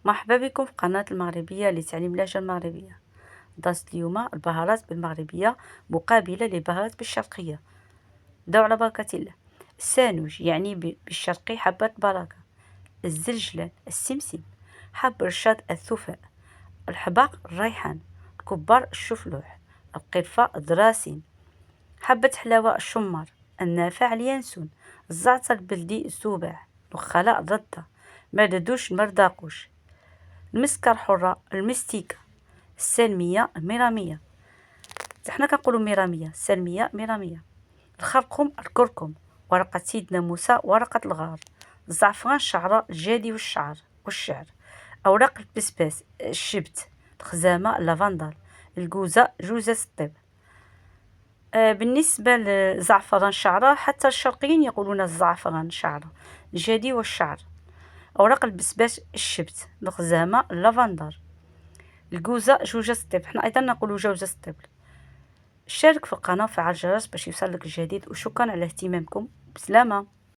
مرحبا بكم في قناة المغربية لتعليم اللهجة المغربية. درس اليوم البهارات بالمغربية مقابلة للبهارات بالشرقية. دعوا على بركة الله. السانوج يعني بالشرقي حبة بركة، الزلجلان السمسم، حب رشاد الثوفاء، الحباق الريحان، الكبار الشفلوح، القرفة الدراسين، حبة حلاوة الشمر، النافع اليانسون، الزعتر البلدي السوبع، الخلاء الردة، مردوش المرداقوش، المسكة الحرة المستيكة، السلمية الميرامية، حنا كنقولو ميرامية، السلمية ميرامية، الخرقوم الكركم، ورقة سيدنا موسى ورقة الغار، الزعفران الشعرة الجادي والشعر، أوراق البسباس الشبت، الخزامة اللافندر، الجوزة جوزة الطيب. بالنسبة لزعفران الشعرة حتى الشرقيين يقولون الزعفران الشعرة الجادي والشعر، أوراق البسباس الشبت، الخزامة اللافندر، الجوزة جوجة الطيب، حنا أيضا نقولو جوزة الطيب. شارك في القناة وفعل الجرس باش يوصلك الجديد، وشكرا على اهتمامكم. بسلامة.